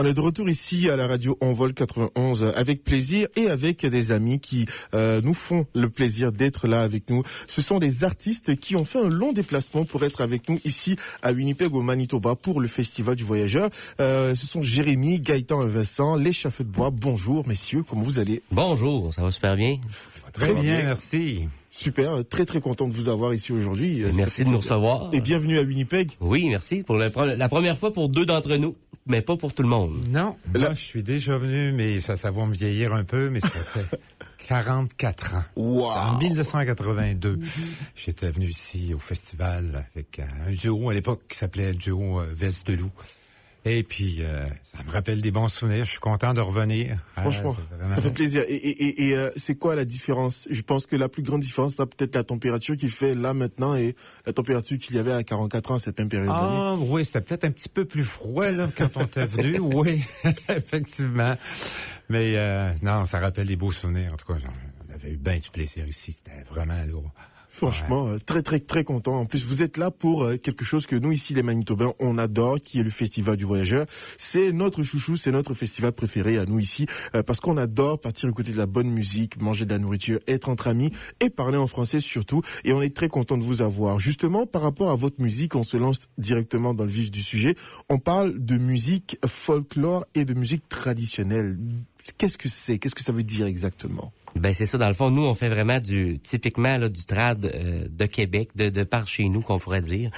On est de retour ici à la radio Envol 91 avec plaisir et avec des amis qui nous font le plaisir d'être là avec nous. Ce sont des artistes qui ont fait un long déplacement pour être avec nous ici à Winnipeg au Manitoba pour le Festival du Voyageur. Ce sont Jérémy, Gaëtan et Vincent, les Chaffeux de Bois. Bonjour messieurs, comment vous allez? Bonjour, ça va super bien. Très bien, merci. Super, très très content de vous avoir ici aujourd'hui. Merci de nous recevoir. Et bienvenue à Winnipeg. Oui, merci. Pour la première fois pour 2 d'entre nous, mais pas pour tout le monde. Non, moi je suis déjà venu, mais ça va me vieillir un peu, mais ça fait 44 ans. Wow. En 1982, j'étais venu ici au festival avec un duo à l'époque qui s'appelait le duo Veste de Loup. Et puis, ça me rappelle des bons souvenirs. Je suis content de revenir. Franchement, ça fait plaisir. Et c'est quoi la différence? Je pense que la plus grande différence, c'est peut-être la température qu'il fait là maintenant et la température qu'il y avait à 44 ans à cette même période d'année. Ah oui, c'était peut-être un petit peu plus froid là quand on était venu. Oui, effectivement. Mais non, ça rappelle des beaux souvenirs. En tout cas, on avait eu bien du plaisir ici. C'était vraiment lourd. Franchement, très très très content. En plus, vous êtes là pour quelque chose que nous ici les Manitobains on adore, qui est le Festival du Voyageur. C'est notre chouchou, c'est notre festival préféré à nous ici, parce qu'on adore partir écouter de la bonne musique, manger de la nourriture, être entre amis et parler en français surtout. Et on est très content de vous avoir. Justement, par rapport à votre musique, on se lance directement dans le vif du sujet. On parle de musique folklore et de musique traditionnelle. Qu'est-ce que c'est? Qu'est-ce que ça veut dire exactement? Ben c'est ça, dans le fond, nous on fait vraiment typiquement là, du trad de Québec, de par chez nous qu'on pourrait dire.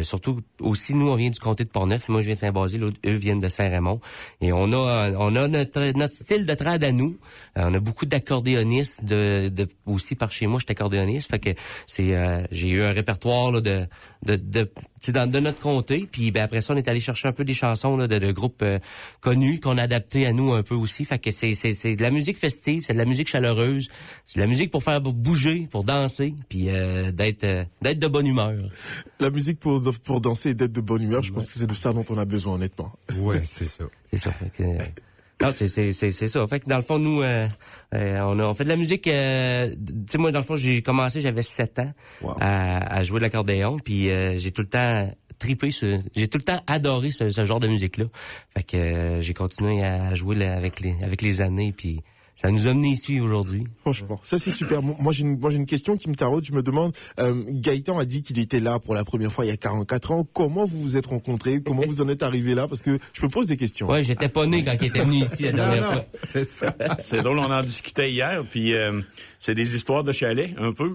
Surtout aussi, nous on vient du comté de Portneuf, moi je viens de Saint-Basile, eux viennent de Saint-Raymond. Et on a notre style de trad à nous. On a beaucoup d'accordéonistes, aussi par chez moi, j'étais accordéoniste, fait que j'ai eu un répertoire là, de notre comté. Puis ben après ça, on est allé chercher un peu des chansons là, de groupes connus qu'on a adaptés à nous un peu aussi. Fait que c'est de la musique festive, c'est de la musique chaleureuse, c'est de la musique pour faire bouger, pour danser, puis d'être de bonne humeur. La musique pour danser et d'être de bonne humeur, je pense que c'est de ça dont on a besoin, honnêtement. Ouais, c'est ça. C'est ça. Fait que, non, c'est ça. Fait que dans le fond, nous, on fait de la musique. Tu sais, moi, dans le fond, j'ai commencé, j'avais 7 ans à jouer de l'accordéon, puis j'ai tout le temps trippé j'ai tout le temps adoré ce genre de musique-là. Fait que j'ai continué à jouer avec les années, puis ça nous a menés ici aujourd'hui. Franchement, ça c'est super. Moi j'ai une question qui me taraude. Je me demande, Gaëtan a dit qu'il était là pour la première fois il y a 44 ans. Comment vous vous êtes rencontrés? Comment vous en êtes arrivés là? Parce que je me pose des questions. Ouais, j'étais pas né quand il était venu ici la dernière fois. C'est ça. C'est drôle, on en discutait hier, puis c'est des histoires de chalet, un peu,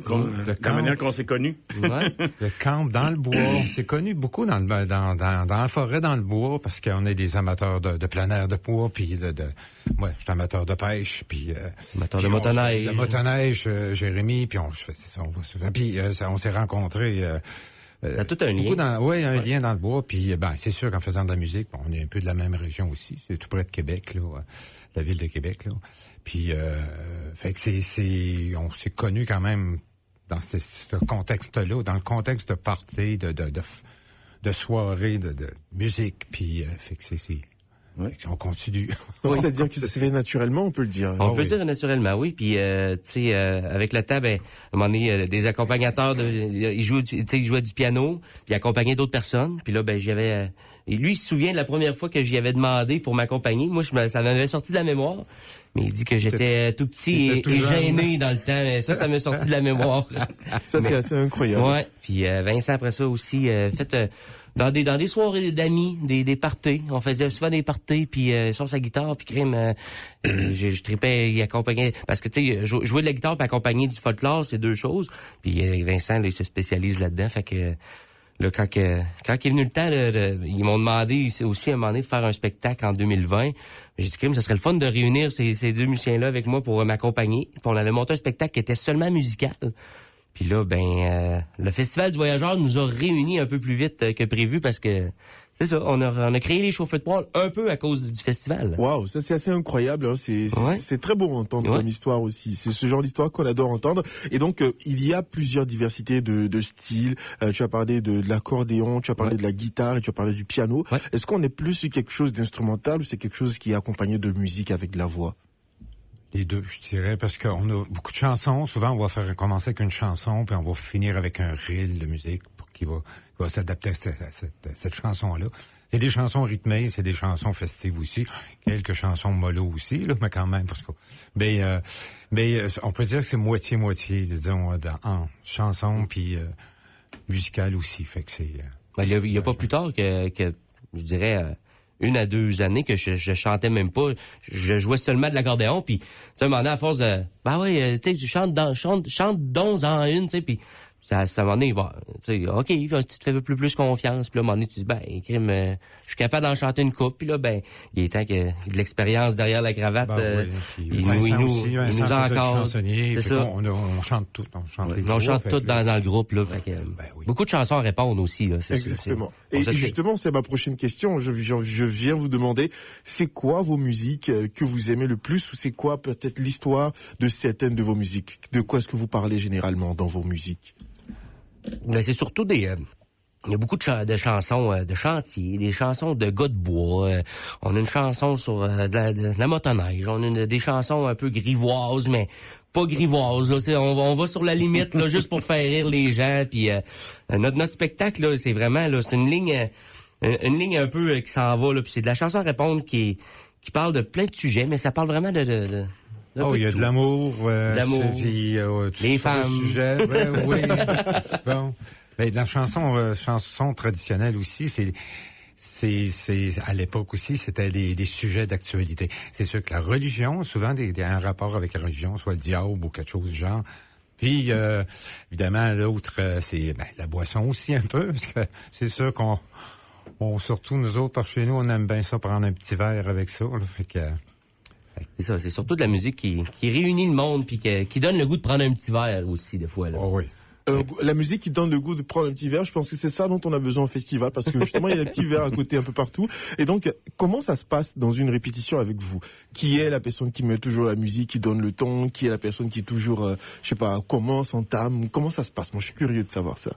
la manière qu'on s'est connus. Ouais. Le camp dans le bois. On s'est connus beaucoup dans la forêt, dans le bois, parce qu'on est des amateurs de plein air, de poids, puis moi, je suis amateur de pêche, puis amateur de motoneige. De motoneige, Jérémy, puis c'est ça, on va souvent. Puis on s'est rencontrés. Ça a tout un lien. Oui, un lien dans le bois. Puis c'est sûr qu'en faisant de la musique, on est un peu de la même région aussi. C'est tout près de Québec, là, la ville de Québec, là. Puis fait que on s'est connus quand même dans ce contexte-là, dans le contexte de party, de soirée, de musique. Puis fait que c'est oui. On continue. Donc, c'est-à-dire que ça s'est fait naturellement, on peut le dire. On peut dire naturellement, oui. Puis, tu sais, avec le temps, ben, à un moment donné, des accompagnateurs, ils jouaient du piano, puis ils accompagnaient d'autres personnes. Puis là, ben, et lui, il se souvient de la première fois que j'y avais demandé pour m'accompagner. Moi, ça m'avait sorti de la mémoire. Mais il dit que j'étais tout petit et gêné dans le temps. Ça m'est sorti de la mémoire. Ça, c'est assez incroyable. Ouais. Puis Vincent, après ça aussi, dans des soirées d'amis, des parties. On faisait souvent des parties, puis sur sa guitare, puis crime, je tripais, il accompagnait. Parce que, tu sais, jouer de la guitare puis accompagner du folklore, c'est 2 choses. Puis Vincent, là, il se spécialise là-dedans. Fait que là, quand il est venu le temps, ils m'ont demandé aussi à un moment donné de faire un spectacle en 2020. J'ai dit, crime, ça serait le fun de réunir ces 2 musiciens-là avec moi pour m'accompagner. Puis on avait monté un spectacle qui était seulement musical. Puis là, le Festival du Voyageur nous a réunis un peu plus vite que prévu parce que, c'est ça, on a créé les Chauffeurs de poêle un peu à cause du festival. Waouh, ça c'est assez incroyable, hein. C'est très beau à entendre comme histoire aussi. C'est ce genre d'histoire qu'on adore entendre. Et donc, il y a plusieurs diversités de styles. Tu as parlé de l'accordéon, tu as parlé de la guitare et tu as parlé du piano. Ouais. Est-ce qu'on est plus sur quelque chose d'instrumental ou c'est quelque chose qui est accompagné de musique avec de la voix? Les 2, je dirais, parce qu'on a beaucoup de chansons. Souvent, on va commencer avec une chanson, puis on va finir avec un reel de musique qui va s'adapter à cette chanson-là. C'est des chansons rythmées, c'est des chansons festives aussi, quelques chansons mollo aussi, là, mais quand même, parce que, on peut dire que c'est moitié-moitié, disons, en chanson puis musicale aussi, fait que c'est. Il y a pas plus tard que je dirais 1 à 2 années que je chantais même pas, je jouais seulement de l'accordéon, puis tu sais, un moment donné, à force de, tu sais, chante donc en une, tu sais, puis ça à un moment donné, tu sais, OK, tu te fais plus confiance, puis là, à un moment donné, tu dis, crime, je suis capable d'en chanter une couple, puis là, il est temps que de l'expérience derrière la cravate, il nous encadre. C'est ça. On chante tout, on chante tout dans le groupe, là, fait que, beaucoup de chansons à répondre aussi, là. Exactement. Et justement, c'est ma prochaine question. Je viens vous demander, c'est quoi vos musiques que vous aimez le plus, ou c'est quoi peut-être l'histoire de certaines de vos musiques? De quoi est-ce que vous parlez généralement dans vos musiques? Mais c'est surtout il y a beaucoup de chansons de chantier, des chansons de gars de bois. On a une chanson sur de la motoneige. On a des chansons un peu grivoises, mais pas grivoises. Là. On va sur la limite là, juste pour faire rire les gens. Puis notre spectacle, là, c'est vraiment là, c'est une ligne un peu qui s'en va. Là, puis c'est de la chanson à répondre qui parle de plein de sujets, mais ça parle vraiment de il y a de l'amour, les femmes. Sujets, oui. Bon, mais dans la chanson traditionnelle aussi, c'est à l'époque aussi, c'était des sujets d'actualité. C'est sûr que la religion, souvent un rapport avec la religion, soit le diable ou quelque chose du genre. Puis évidemment l'autre, c'est la boisson aussi un peu, parce que c'est sûr qu'on surtout nous autres par chez nous, on aime bien ça prendre un petit verre avec ça, là, fait que. C'est ça, c'est surtout de la musique qui réunit le monde puis qui donne le goût de prendre un petit verre aussi des fois là. Oh oui. La musique qui donne le goût de prendre un petit verre, je pense que c'est ça dont on a besoin au festival, parce que justement il y a des petits verres à côté un peu partout. Et donc comment ça se passe dans une répétition avec vous? Qui est la personne qui met toujours la musique, qui donne le ton? Qui est la personne qui toujours, commence, entame? Comment ça se passe? Moi je suis curieux de savoir ça.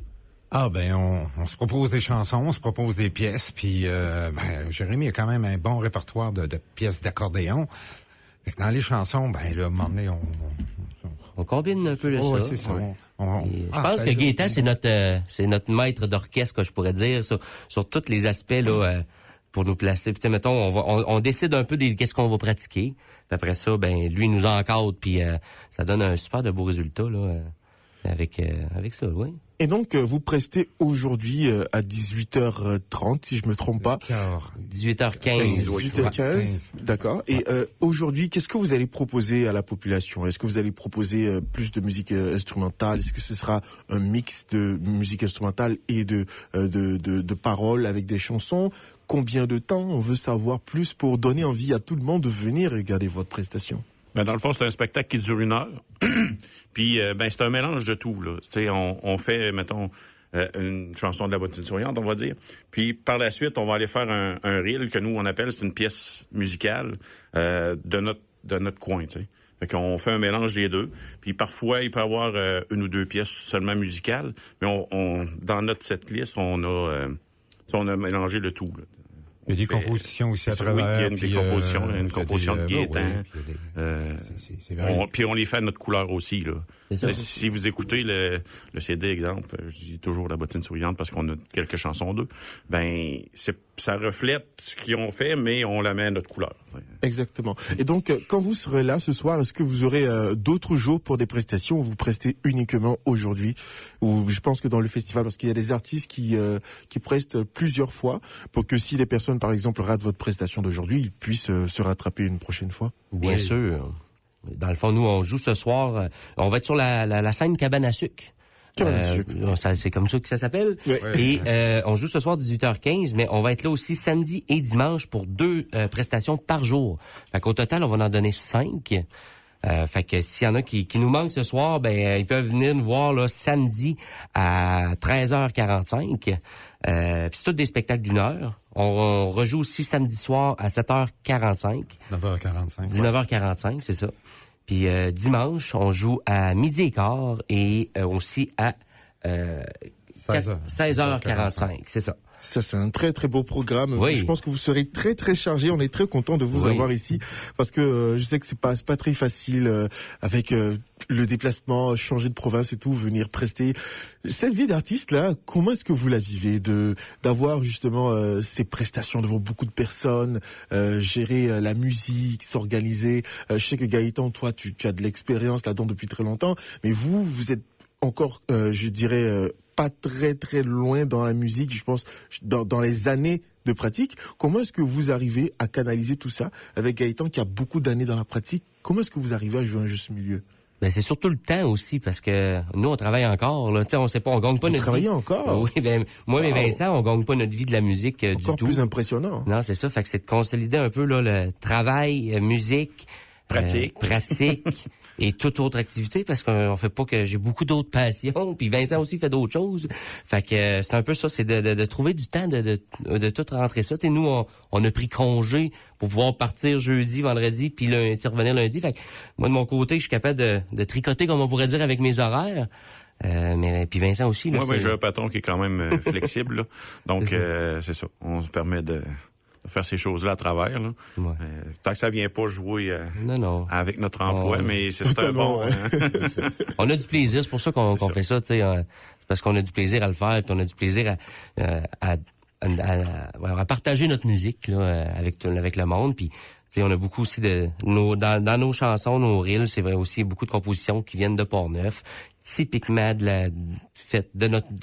On se propose des chansons, on se propose des pièces, puis Jérémy a quand même un bon répertoire de pièces d'accordéon. Dans les chansons, là, à un moment donné, on combine un peu ça. Ça. C'est ça. Ouais. Je pense que Gaétan, c'est notre maître d'orchestre, que je pourrais dire, sur tous les aspects là, pour nous placer. Puis mettons, on décide un peu qu'est-ce qu'on va pratiquer. Puis après ça, lui nous encadre, puis ça donne un super de beaux résultats là, avec ça, oui. Et donc, vous prestez aujourd'hui à 18h30, si je me trompe pas. 18h15. 18h15, d'accord. Et aujourd'hui, qu'est-ce que vous allez proposer à la population? Est-ce que vous allez proposer plus de musique instrumentale? Est-ce que ce sera un mix de musique instrumentale et de paroles avec des chansons? Combien de temps? On veut savoir plus pour donner envie à tout le monde de venir regarder votre prestation. Dans le fond, c'est un spectacle qui dure 1 heure. Puis, c'est un mélange de tout, là. Tu sais, on fait, mettons, une chanson de la bottine souriante, on va dire. Puis, par la suite, on va aller faire un reel que nous, on appelle, c'est une pièce musicale de notre coin, tu sais. Fait qu'on fait un mélange des deux. Puis, parfois, il peut y avoir 1 ou 2 pièces seulement musicales. Mais dans notre setlist, on a mélangé le tout, là. Il y a des compositions aussi à travers. Oui, il y a une composition de Gaétan. Puis on les fait à notre couleur aussi, là. Si vous écoutez le CD, exemple, je dis toujours La bottine souriante parce qu'on a quelques chansons d'eux, ça reflète ce qu'ils ont fait, mais on la met à notre couleur. Exactement. Et donc, quand vous serez là ce soir, est-ce que vous aurez d'autres jours pour des prestations ou vous prestez uniquement aujourd'hui? Ou je pense que dans le festival, parce qu'il y a des artistes qui prestent plusieurs fois pour que si les personnes, par exemple, ratent votre prestation d'aujourd'hui, ils puissent se rattraper une prochaine fois. Bien sûr. Dans le fond, nous, on joue ce soir. On va être sur la scène Cabane à sucre. C'est comme ça que ça s'appelle. Ouais. Et on joue ce soir 18h15, mais on va être là aussi samedi et dimanche pour 2 prestations par jour. Fait qu'au total, on va en donner 5. Fait que s'il y en a qui nous manquent ce soir, ils peuvent venir nous voir là samedi à 13h45. Puis c'est tous des spectacles d'1 heure. On rejoue aussi samedi soir à 7h45. 19h45. 19h45, c'est ça. Puis dimanche, on joue à 12h15 et aussi à 16h45, c'est ça. Ça, c'est un très, très beau programme. Oui. Je pense que vous serez très, très chargé. On est très content de vous avoir ici parce que je sais que c'est pas très facile avec le déplacement, changer de province et tout, venir prester. Cette vie d'artiste-là, comment est-ce que vous la vivez d'avoir justement ces prestations devant beaucoup de personnes, gérer la musique, s'organiser. Je sais que Gaëtan, toi, tu as de l'expérience là-dedans depuis très longtemps, mais vous êtes encore, je dirais, pas très très loin dans la musique, je pense, dans les années de pratique. Comment est-ce que vous arrivez à canaliser tout ça avec Gaëtan qui a beaucoup d'années dans la pratique? Comment est-ce que vous arrivez à jouer un juste milieu? Ben c'est surtout le temps aussi, parce que nous, on travaille encore, là. Tu sais, on sait pas, on gagne pas notre vie. Vous travaillez encore? Oui, ben, moi et Vincent, on gagne pas notre vie de la musique du tout. Encore plus impressionnant. Non, c'est ça. Fait que c'est de consolider un peu, là, le travail, musique. Pratique. Pratique. Et toute autre activité, parce qu'on fait pas que j'ai beaucoup d'autres passions, puis Vincent aussi fait d'autres choses. Fait que c'est un peu ça, c'est de trouver du temps de tout rentrer ça. Tu sais, nous, on a pris congé pour pouvoir partir jeudi, vendredi, puis revenir lundi. Fait que moi, de mon côté, je suis capable de tricoter, comme on pourrait dire, avec mes horaires. Mais puis Vincent aussi. Là, moi, j'ai un patron qui est quand même flexible. Là. Donc, c'est ça. On se permet de faire ces choses-là à travers. Là. Ouais. Tant que ça vient pas jouer non. avec notre emploi, mais c'est un bon... On a du plaisir, c'est pour ça qu'on fait ça, tu sais, parce qu'on a du plaisir à le faire, puis on a du plaisir à partager notre musique là, avec le monde, puis tu sais, on a beaucoup aussi dans nos chansons, nos reels, c'est vrai aussi beaucoup de compositions qui viennent de Port-Neuf, typiquement de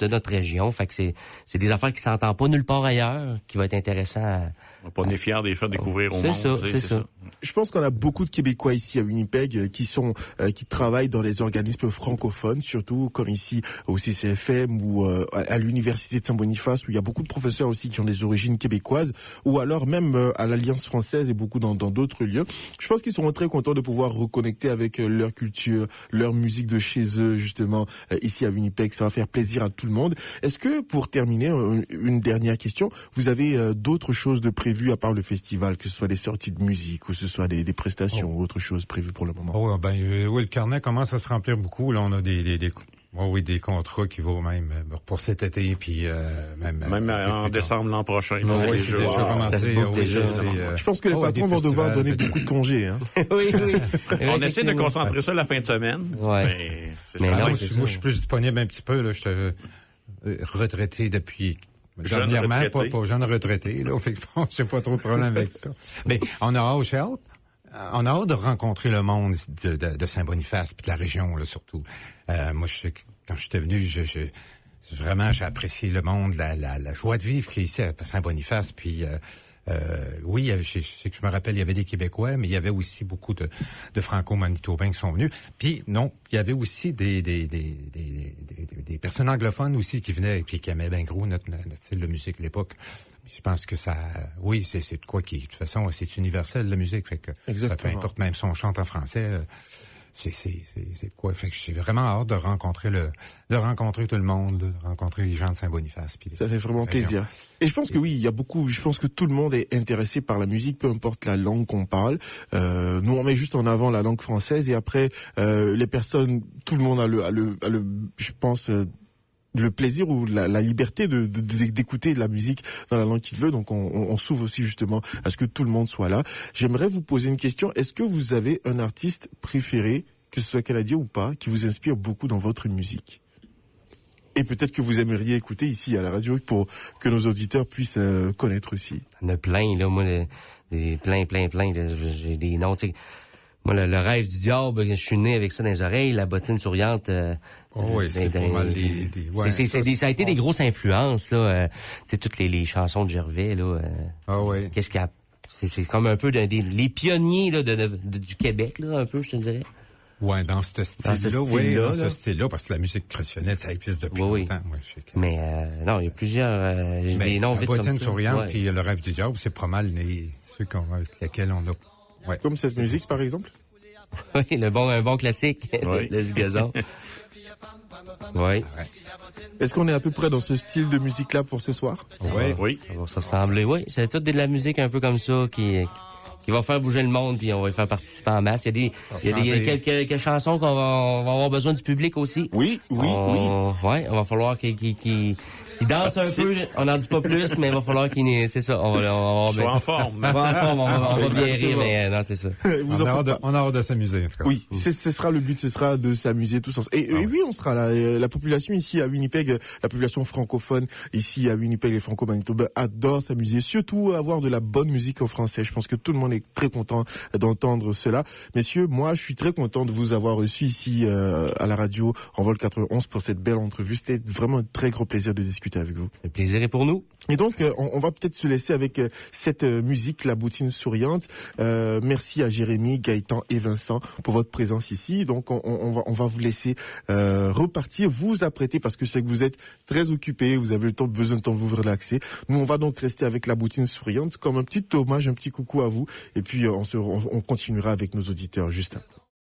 notre région. Fait que c'est des affaires qui s'entendent pas nulle part ailleurs, qui va être intéressant. On est fiers de les faire découvrir au monde. C'est ça. Je pense qu'on a beaucoup de Québécois ici à Winnipeg qui travaillent dans les organismes francophones, surtout comme ici au CCFM ou à l'université de Saint-Boniface, où il y a beaucoup de professeurs aussi qui ont des origines québécoises, ou alors même à l'Alliance française et beaucoup dans d'autres lieux. Je pense qu'ils seront très contents de pouvoir reconnecter avec leur culture, leur musique de chez eux, justement, ici à Winnipeg. Ça va faire plaisir à tout le monde. Est-ce que, pour terminer, une dernière question, vous avez d'autres choses de prévues à part le festival, que ce soit des sorties de musique ou que ce soit des prestations ou autre chose prévues pour le moment? Oui, le carnet commence à se remplir beaucoup. Là, on a des contrats qui vont même pour cet été, puis même en décembre l'an prochain. Oui, c'est déjà commencé. Je pense que les patrons vont devoir donner beaucoup de congés. Hein. Oui. On essaie de concentrer ça la fin de semaine. Ouais. Mais moi, je suis plus disponible un petit peu. Là, je suis retraité depuis... Dernièrement, pas jeune retraité. Là, fait que bon, j'ai pas trop de problème avec ça. Mais on a hâte de rencontrer le monde de Saint-Boniface puis de la région là surtout. Moi, quand j'étais venu, vraiment j'ai apprécié le monde, la joie de vivre qui est ici à Saint-Boniface. Puis oui, je sais que je me rappelle, il y avait des Québécois, mais il y avait aussi beaucoup de Franco-Manitobains qui sont venus. Puis non, il y avait aussi des personnes anglophones aussi qui venaient et puis qui aimaient bien gros notre style de musique à l'époque. Je pense que ça, oui, c'est de quoi qui, de toute façon, c'est universel la musique, fait que peu importe, même si on chante en français, c'est de quoi. Fait que j'ai vraiment hâte de rencontrer tout le monde, de rencontrer les gens de Saint-Boniface. Ça fait vraiment plaisir. Et je pense que oui, il y a beaucoup. Je pense que tout le monde est intéressé par la musique, peu importe la langue qu'on parle. Nous, on met juste en avant la langue française et après, les personnes, tout le monde a le, je pense. Le plaisir ou la liberté d'écouter de la musique dans la langue qu'il veut. Donc, on s'ouvre aussi justement à ce que tout le monde soit là. J'aimerais vous poser une question. Est-ce que vous avez un artiste préféré, que ce soit canadien ou pas, qui vous inspire beaucoup dans votre musique? Et peut-être que vous aimeriez écouter ici à la radio pour que nos auditeurs puissent connaître aussi. Il y en a plein, là. Moi, plein. J'ai des noms, tu sais. Moi, le rêve du diable, je suis né avec ça dans les oreilles, la bottine souriante. Oui, c'est pas mal ça a été des grosses influences, là. C'est toutes les chansons de Gervais, là. Oui. Qu'est-ce qu'il y a? C'est comme un peu les pionniers, là, du Québec, là, un peu, je te dirais. Ouais, dans ce style-là, parce que la musique traditionnelle, ça existe depuis longtemps. Moi, je sais que... Mais non, il y a plusieurs des noms la bottine souriante, puis ouais. le rêve du diable, c'est pas mal ceux avec lesquels on a. Ouais. Comme cette musique, par exemple? Oui, un bon classique, le gazon. Oui. Est-ce qu'on est à peu près dans ce style de musique-là pour ce soir? Oui. Ça va ressembler, oui. C'est toute de la musique un peu comme ça qui va faire bouger le monde, puis on va les faire participer en masse. Il y a quelques chansons qu'on va avoir besoin du public aussi. Oui. Ouais, on va falloir qu'ils Il danse un peu, on n'en dit pas plus, mais il va falloir c'est ça, on va Soit en forme. on va bien rire, mais non, c'est ça. On aura de s'amuser, en tout cas. Oui, ce sera le but, ce sera de s'amuser tous ensemble. Et oui, on sera là. La population ici à Winnipeg, la population francophone ici à Winnipeg, les Franco-Manitobains adorent s'amuser, surtout avoir de la bonne musique en français. Je pense que tout le monde est très content d'entendre cela. Messieurs, moi, je suis très content de vous avoir reçu ici à la radio en vol 91 pour cette belle entrevue. C'était vraiment un très gros plaisir de discuter avec vous. Le plaisir est pour nous. Et donc, on va peut-être se laisser avec cette musique, La Bottine Souriante. Merci à Jérémy, Gaëtan et Vincent pour votre présence ici. Donc, on va vous laisser repartir, vous apprêter parce que c'est que vous êtes très occupés, vous avez besoin de temps de vous relaxer. Nous, on va donc rester avec La Bottine Souriante comme un petit hommage, un petit coucou à vous. Et puis, on continuera avec nos auditeurs juste après.